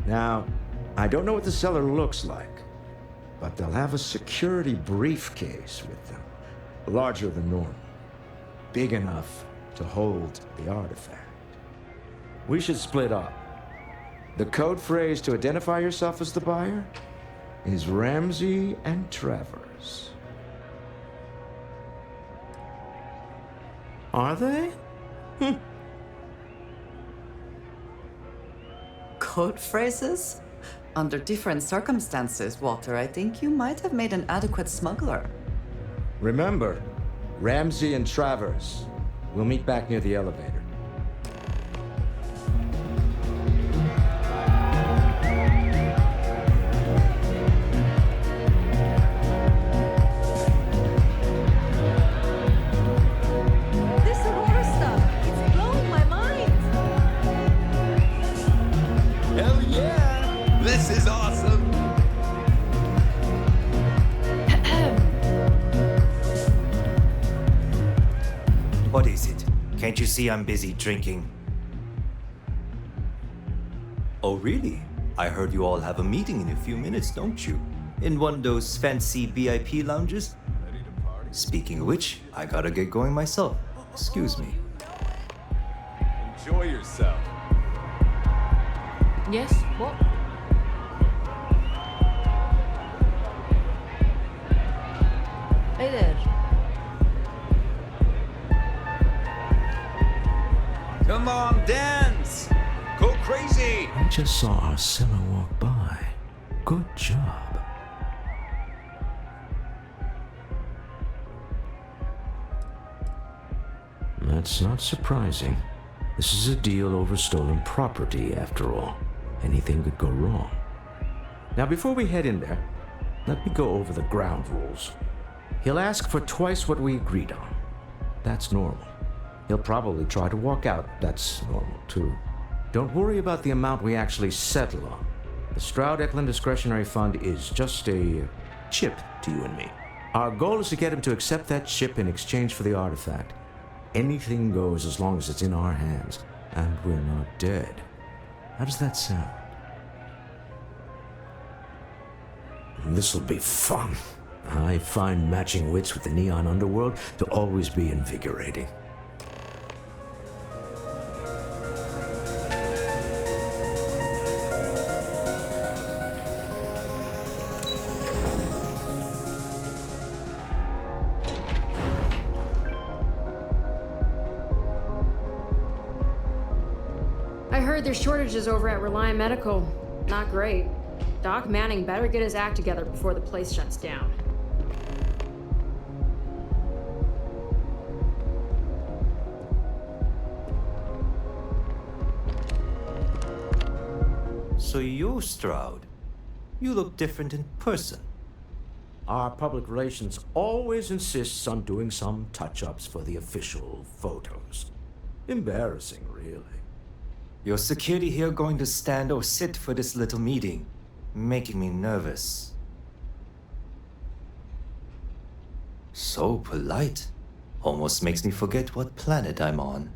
Now, I don't know what the cellar looks like, but they'll have a security briefcase with them, larger than normal, big enough to hold the artifact. We should split up. The code phrase to identify yourself as the buyer is Ramsey and Travers. Are they? Code phrases? Under different circumstances, Walter, I think you might have made an adequate smuggler. Remember, Ramsey and Travers. We'll meet back near the elevator. This Aurora stuff, it's blowing my mind. Hell yeah! This is awesome! What is it? Can't you see I'm busy drinking? Oh, really? I heard you all have a meeting in a few minutes, don't you? In one of those fancy VIP lounges? Speaking of which, I gotta get going myself. Excuse me. Enjoy yourself. Yes, what? Hey there. Come on, dance! Go crazy! We just saw our cellar walk by. Good job. That's not surprising. This is a deal over stolen property, after all. Anything could go wrong. Now, before we head in there, let me go over the ground rules. He'll ask for twice what we agreed on. That's normal. He'll probably try to walk out. That's normal, too. Don't worry about the amount we actually settle on. The Stroud-Eklund Discretionary Fund is just a chip to you and me. Our goal is to get him to accept that chip in exchange for the artifact. Anything goes as long as it's in our hands, and we're not dead. How does that sound? This'll be fun. I find matching wits with the neon underworld to always be invigorating. I heard there's shortages over at Reliant Medical. Not great. Doc Manning better get his act together before the place shuts down. So you're Stroud. You look different in person. Our public relations always insists on doing some touch-ups for the official photos. Embarrassing, really. Your security here going to stand or sit for this little meeting, making me nervous. So polite. Almost makes me forget what planet I'm on.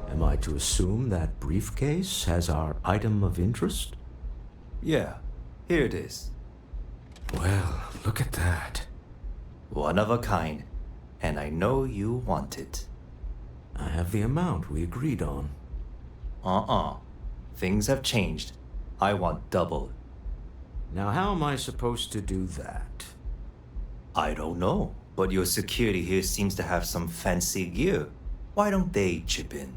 Am I to assume that briefcase has our item of interest? Yeah, here it is. Well, look at that. One of a kind, and I know you want it. I have the amount we agreed on. Things have changed. I want double. Now, how am I supposed to do that? I don't know, but your security here seems to have some fancy gear. Why don't they chip in?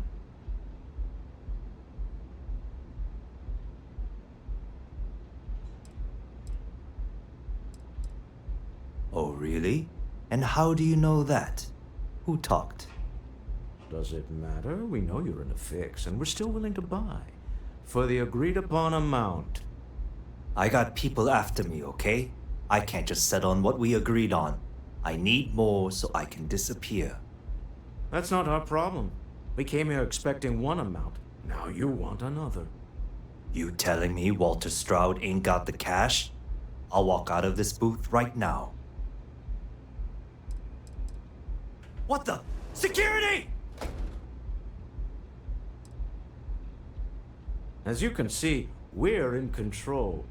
Oh, really? And how do you know that? Who talked? Does it matter? We know you're in a fix, and we're still willing to buy. For the agreed-upon amount. I got people after me, okay? I can't just settle on what we agreed on. I need more so I can disappear. That's not our problem. We came here expecting one amount. Now you want another. You telling me Walter Stroud ain't got the cash? I'll walk out of this booth right now. What the? Security! As you can see, we're in control.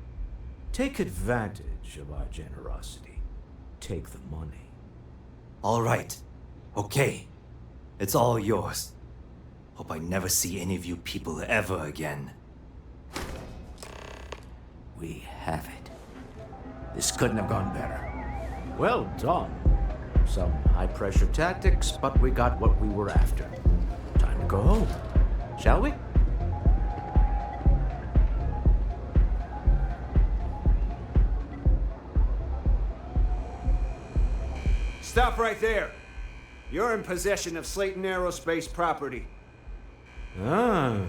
Take advantage of our generosity. Take the money. All right. Okay. It's all yours. Hope I never see any of you people ever again. We have it. This couldn't have gone better. Well done. Some high-pressure tactics, but we got what we were after. Time to go home, shall we? Stop right there. You're in possession of Slayton Aerospace property. Ah,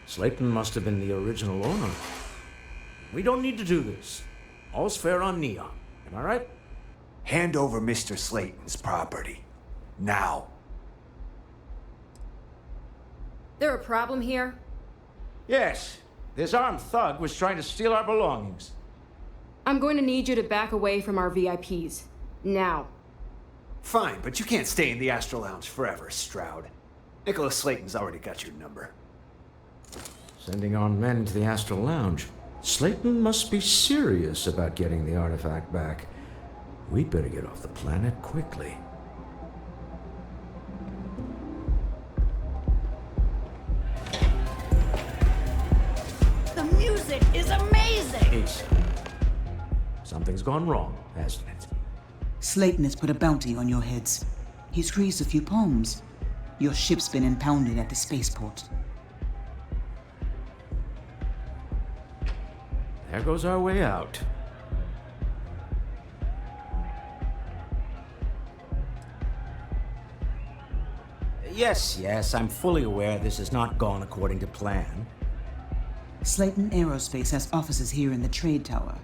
Slayton must have been the original owner. We don't need to do this. All's fair on Neon. Am I right? Hand over Mr. Slayton's property. Now. There a problem here? Yes. This armed thug was trying to steal our belongings. I'm going to need you to back away from our VIPs. Now. Fine, but you can't stay in the Astro Lounge forever, Stroud. Nicholas Slayton's already got your number. Sending armed men to the Astral Lounge. Slayton must be serious about getting the artifact back. We'd better get off the planet quickly. The music is amazing! Ace. Something's gone wrong, hasn't it? Slayton has put a bounty on your heads. He's greased a few palms. Your ship's been impounded at the spaceport. There goes our way out. Yes, I'm fully aware this has not gone according to plan. Slayton Aerospace has offices here in the trade tower.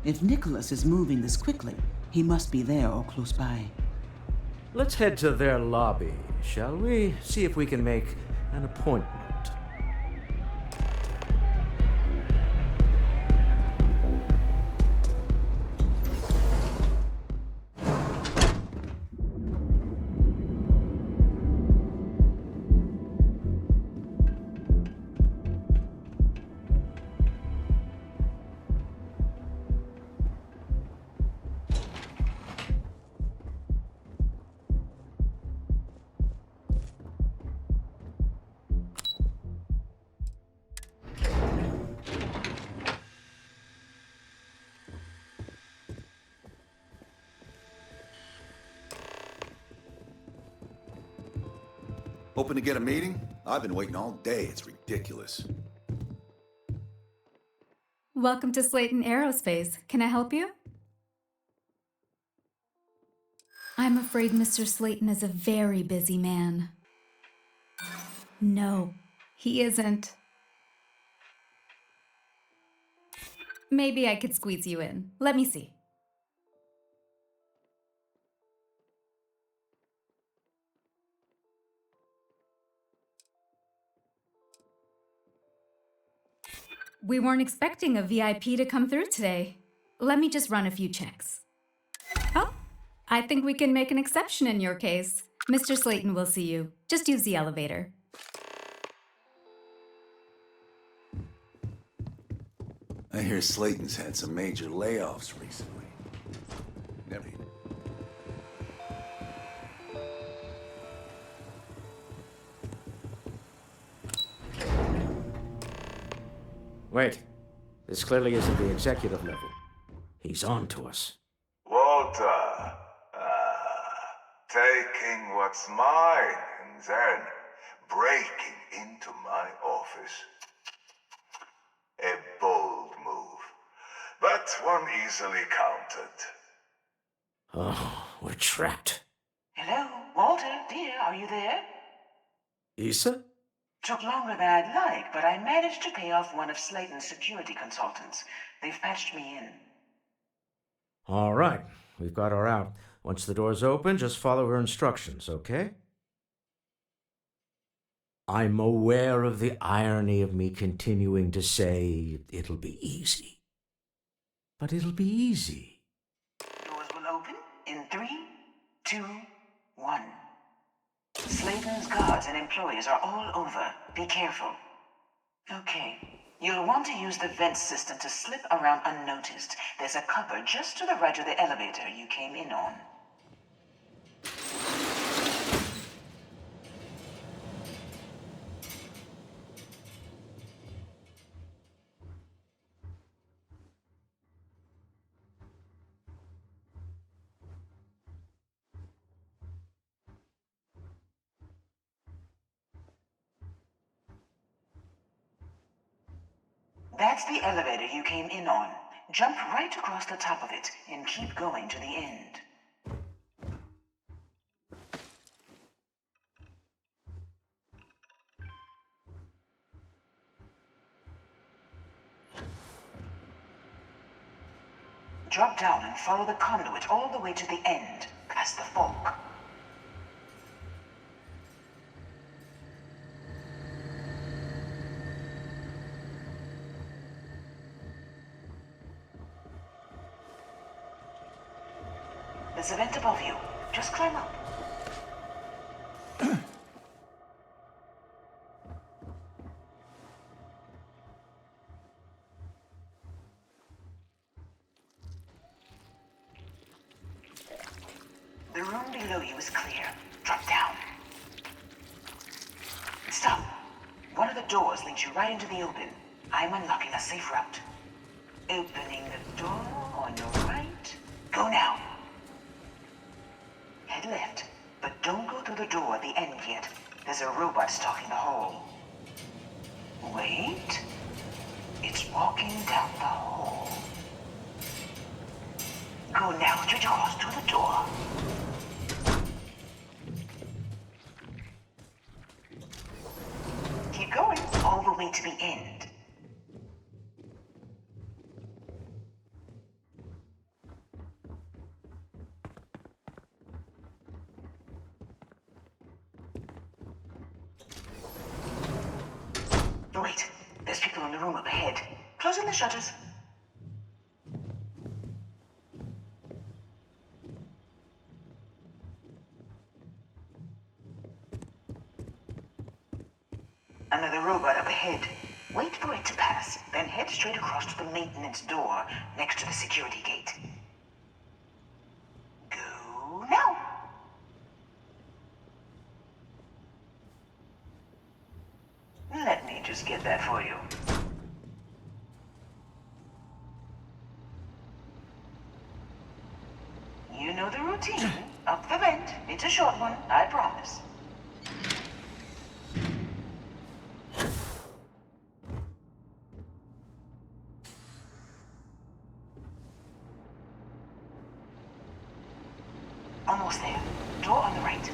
If Nicholas is moving this quickly, he must be there or close by. Let's head to their lobby, shall we? See if we can make an appointment. Hoping to get a meeting? I've been waiting all day. It's ridiculous. Welcome to Slayton Aerospace. Can I help you? I'm afraid Mr. Slayton is a very busy man. No, he isn't. Maybe I could squeeze you in. Let me see. We weren't expecting a VIP to come through today. Let me just run a few checks. Oh, I think we can make an exception in your case. Mr. Slayton will see you. Just use the elevator. I hear Slayton's had some major layoffs recently. Never. Wait. This clearly isn't the executive level. He's on to us. Walter, taking what's mine and then breaking into my office. A bold move, but one easily countered. Oh, we're trapped. Hello, Walter, dear, are you there? Issa? Took longer than I'd like, but I managed to pay off one of Slayton's security consultants. They've patched me in. All right. We've got her out. Once the door's open, just follow her instructions, okay? I'm aware of the irony of me continuing to say it'll be easy. But it'll be easy. Doors will open in 3, 2, 1. Slayton's guards and employees are all over. Be careful. Okay. You'll want to use the vent system to slip around unnoticed. There's a cupboard just to the right of the elevator you came in on. That's the elevator you came in on. Jump right across the top of it and keep going to the end. Drop down and follow the conduit all the way to the end, past the fork. There's a vent above you. Just climb up. The room below you is clear. Drop down. Stop. One of the doors leads you right into the open. I'm unlocking a safe route. Opening the door on your right. Go now. Head left, but don't go through the door at the end yet. There's a robot stalking the hall. Wait. It's walking down the hall. Go now, straight across to the door. Keep going, all the way to the end. Wait, there's people in the room up ahead. Closing the shutters. Another robot up ahead. Wait for it to pass, then head straight across to the maintenance door next to the security gate. Go now. Let me just get that for you. You know the routine. Up the vent. It's a short one, I promise. Almost there. Door on the right.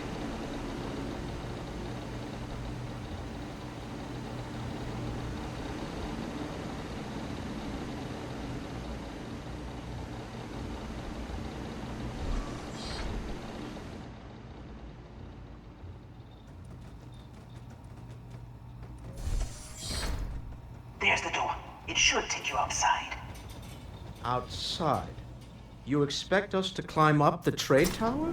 There's the door. It should take you outside. Outside? You expect us to climb up the trade tower?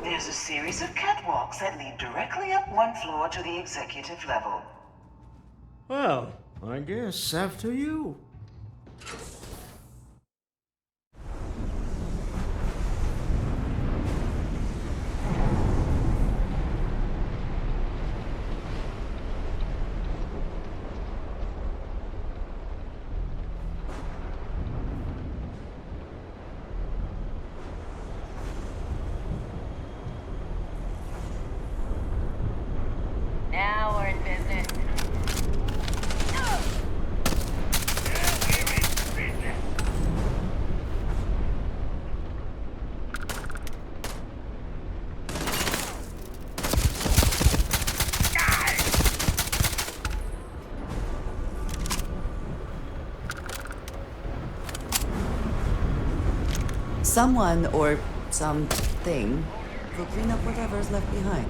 There's a series of catwalks that lead directly up one floor to the executive level. Well, I guess after you. Now we're in business. Someone or something will clean up whatever's left behind.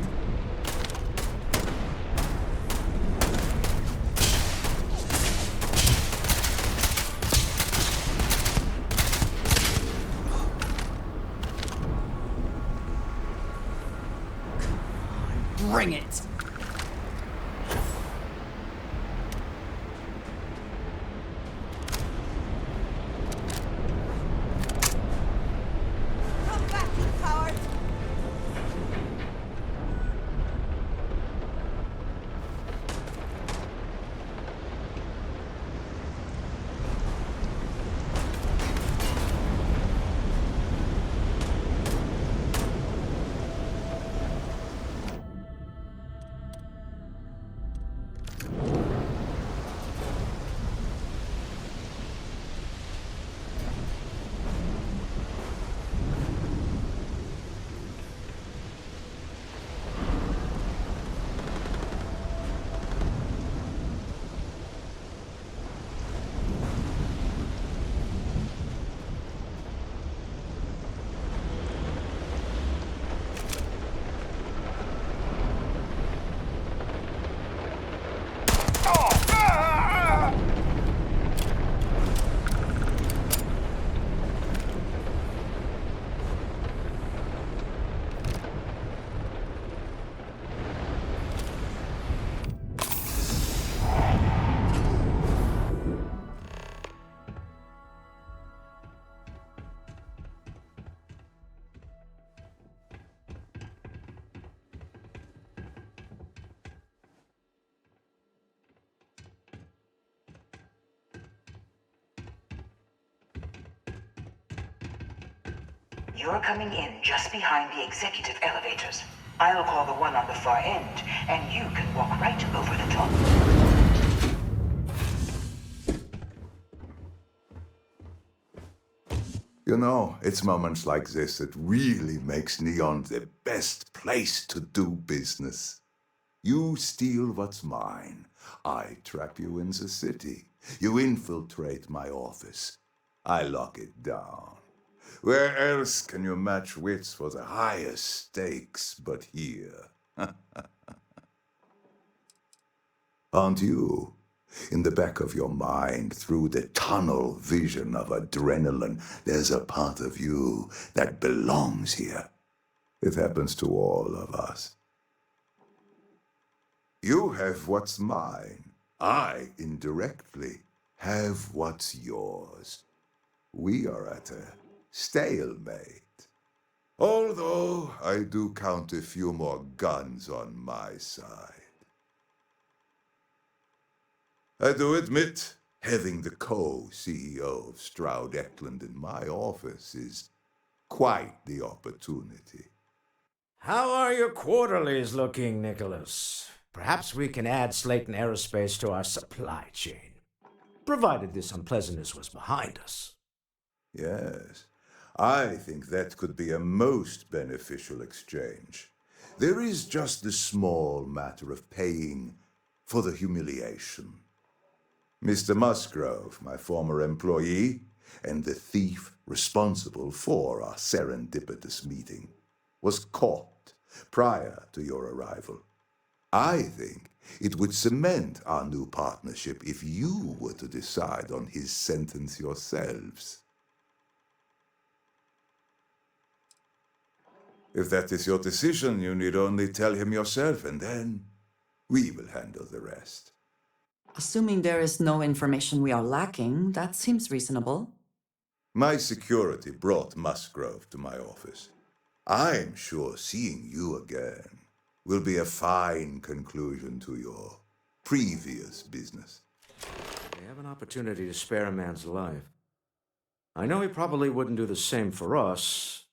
Bring it! Come back, you coward! You're coming in just behind the executive elevators. I'll call the one on the far end, and you can walk right over the top. You know, it's moments like this that really makes Neon the best place to do business. You steal what's mine. I trap you in the city. You infiltrate my office. I lock it down. Where else can you match wits for the highest stakes but here? Aren't you? In the back of your mind, through the tunnel vision of adrenaline, there's a part of you that belongs here. It happens to all of us. You have what's mine. I, indirectly, have what's yours. We are at a stalemate. Although I do count a few more guns on my side. I do admit, having the co-CEO of Stroud Eklund in my office is quite the opportunity. How are your quarterlies looking, Nicholas? Perhaps we can add Slayton Aerospace to our supply chain, provided this unpleasantness was behind us. Yes, I think that could be a most beneficial exchange. There is just the small matter of paying for the humiliation. Mr. Musgrove, my former employee, and the thief responsible for our serendipitous meeting, was caught prior to your arrival. I think it would cement our new partnership if you were to decide on his sentence yourselves. If that is your decision, you need only tell him yourself, and then we will handle the rest. Assuming there is no information we are lacking, that seems reasonable. My security brought Musgrove to my office. I'm sure seeing you again will be a fine conclusion to your previous business. We have an opportunity to spare a man's life. I know he probably wouldn't do the same for us,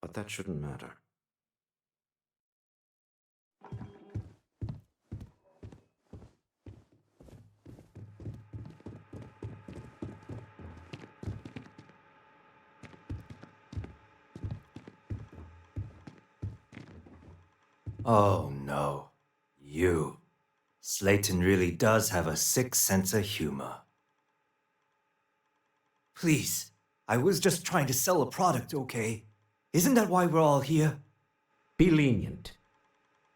but that shouldn't matter. Oh no. You. Slayton really does have a sick sense of humor. Please, I was just trying to sell a product, okay? Isn't that why we're all here? Be lenient.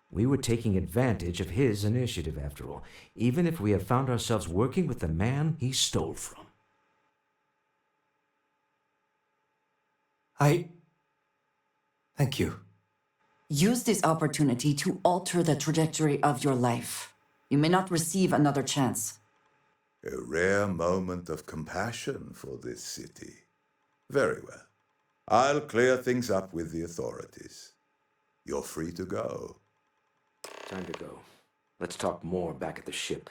We were taking advantage of his initiative, after all, even if we have found ourselves working with the man he stole from. Thank you. Use this opportunity to alter the trajectory of your life. You may not receive another chance. A rare moment of compassion for this city. Very well. I'll clear things up with the authorities. You're free to go. Time to go. Let's talk more back at the ship.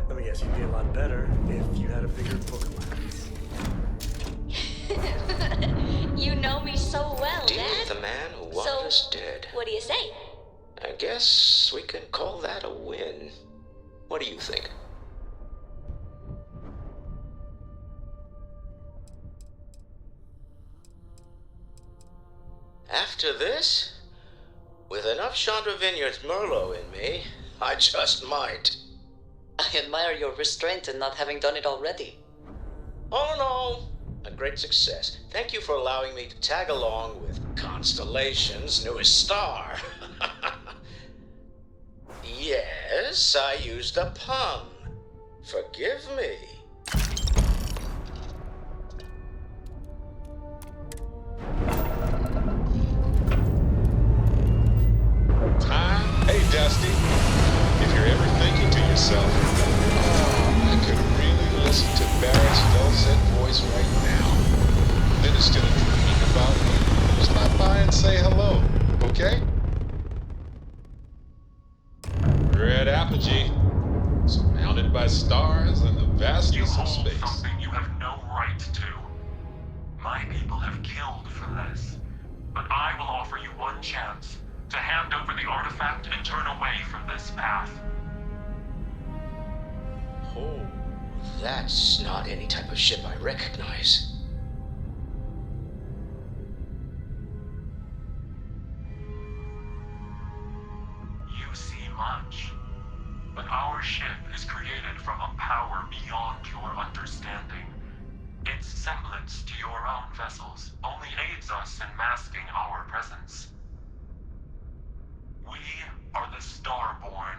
Let me guess, you'd be a lot better if you had a bigger book lens. You know me so well, Deal Dad. with the man who wanted So, us dead. what do you say? I guess we can call that a win. What do you think? After this, with enough Chandra Vineyards Merlot in me, I just might. I admire your restraint in not having done it already. All in all, a great success. Thank you for allowing me to tag along with Constellation's newest star. Yes, I used a pun. Forgive me. Hey, Dusty. If you're ever thinking to yourself, oh, I could really listen to Barrett's dulcet voice right now, then instead of dreaming about me, stop by and say hello, okay? Red Apogee, surrounded by stars and the vastness of space. Something you have no right to. My people have killed for this, but I will offer you one chance to hand over the artifact and turn away from this path. Oh, that's not any type of ship I recognize. You see much, but our ship is created from a power beyond your understanding. Its semblance to your own vessels only aids us in masking our presence. We are the Starborn,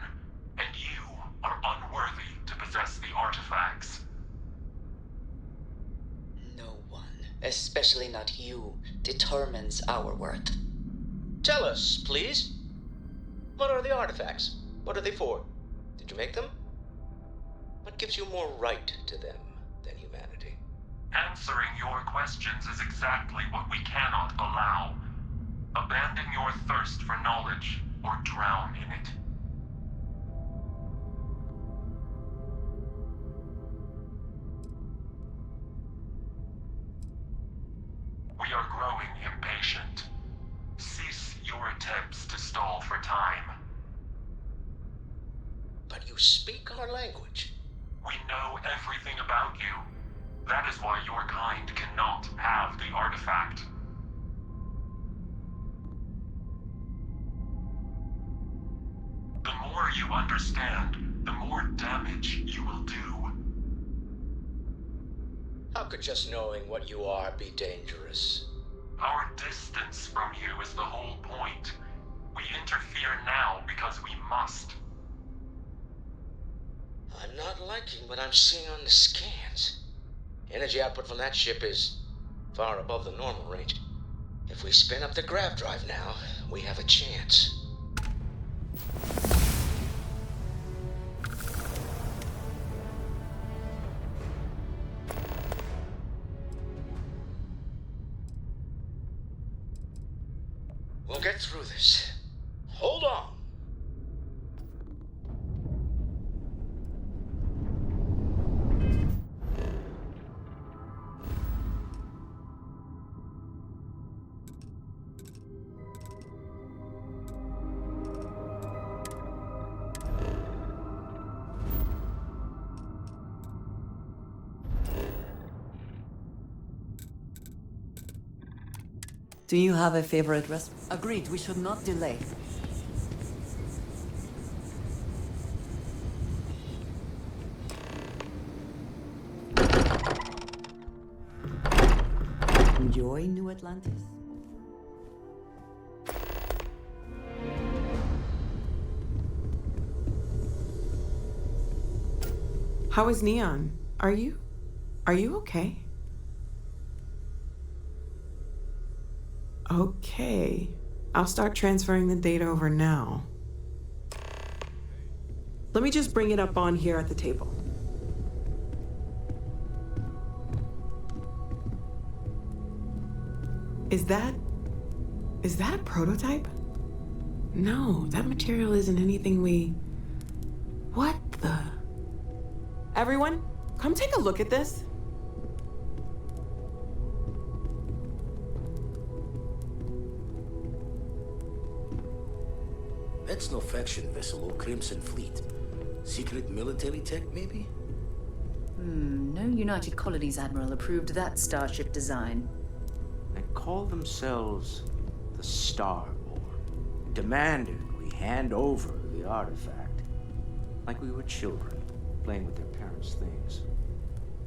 and you are unworthy to possess the artifacts. No one, especially not you, determines our worth. Tell us, please. What are the artifacts? What are they for? Did you make them? What gives you more right to them than humanity? Answering your questions is exactly what we cannot allow. Abandon your thirst for knowledge, or drown in it. We are growing impatient. Cease your attempts to stall for time. But you speak our language. We know everything about you. That is why your kind cannot have the artifact. The more you understand, the more damage you will do. How could just knowing what you are be dangerous? Our distance from you is the whole point. We interfere now because we must. I'm not liking what I'm seeing on the scans. Energy output from that ship is far above the normal range. If we spin up the grav drive now, we have a chance. We'll get through this. Hold on. Do you have a favorite restaurant? Agreed, we should not delay. Enjoy New Atlantis. How is Neon? Are you okay? Okay. I'll start transferring the data over now. Let me just bring it up on here at the table. Is that a prototype? No, that material isn't anything we... What the... Everyone, come take a look at this. That's no faction vessel or Crimson Fleet. Secret military tech, maybe? No United Colonies Admiral approved that starship design. They call themselves the Starborn. Demanded we hand over the artifact. Like we were children, playing with their parents' things.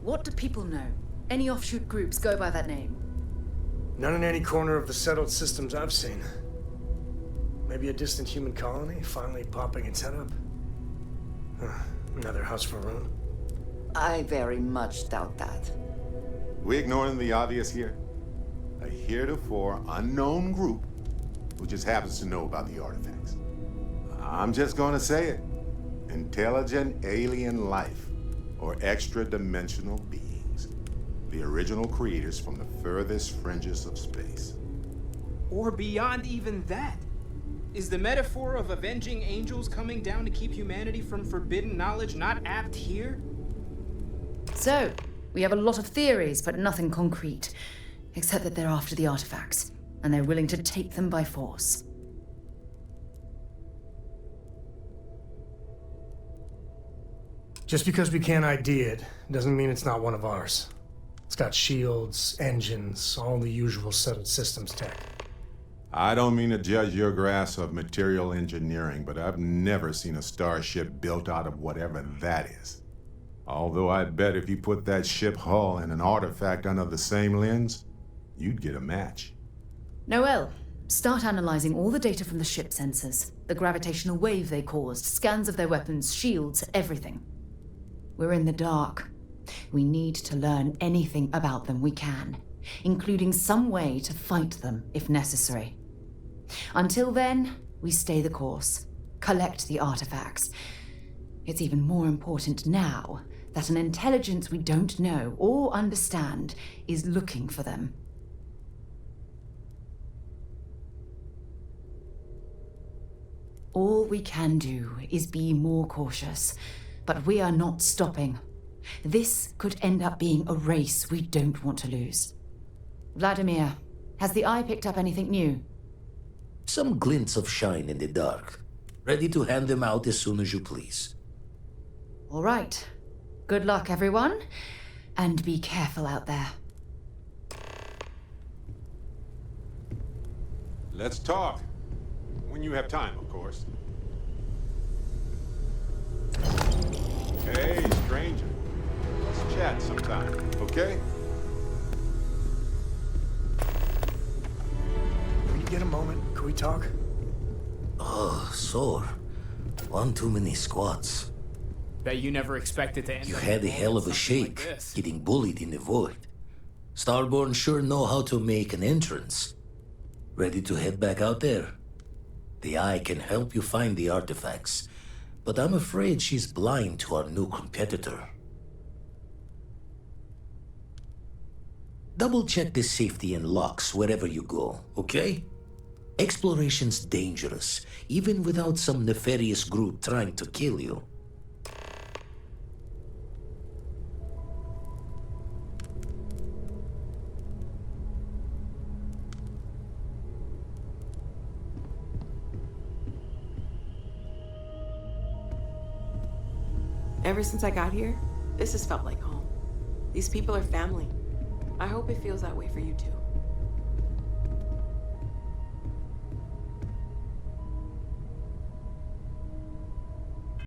What do people know? Any offshoot groups go by that name? None in any corner of the settled systems I've seen. Maybe a distant human colony finally popping its head up? Another house for Rune? I very much doubt that. We ignoring the obvious here? A heretofore unknown group who just happens to know about the artifacts. I'm just gonna say it. Intelligent alien life, or extra-dimensional beings. The original creators from the furthest fringes of space. Or beyond even that. Is the metaphor of avenging angels coming down to keep humanity from forbidden knowledge not apt here? So, we have a lot of theories, but nothing concrete. Except that they're after the artifacts, and they're willing to take them by force. Just because we can't ID it, doesn't mean it's not one of ours. It's got shields, engines, all the usual settled systems tech. I don't mean to judge your grasp of material engineering, but I've never seen a starship built out of whatever that is. Although I bet if you put that ship hull and an artifact under the same lens, you'd get a match. Noel, start analyzing all the data from the ship sensors, the gravitational wave they caused, scans of their weapons, shields, everything. We're in the dark. We need to learn anything about them we can, including some way to fight them if necessary. Until then, we stay the course, collect the artifacts. It's even more important now that an intelligence we don't know or understand is looking for them. All we can do is be more cautious, but we are not stopping. This could end up being a race we don't want to lose. Vladimir, has the Eye picked up anything new? Some glints of shine in the dark. Ready to hand them out as soon as you please. All right. Good luck, everyone. And be careful out there. Let's talk. When you have time, of course. Hey, stranger. Let's chat sometime, okay? Will you get a moment? Can we talk? Oh, sore. One too many squats. Bet you never expected to end You up had a hell of a like shake, this. getting bullied in the void. Starborn sure know how to make an entrance. Ready to head back out there? The Eye can help you find the artifacts, but I'm afraid she's blind to our new competitor. Double check the safety and locks wherever you go, okay? Exploration's dangerous, even without some nefarious group trying to kill you. Ever since I got here, this has felt like home. These people are family. I hope it feels that way for you too.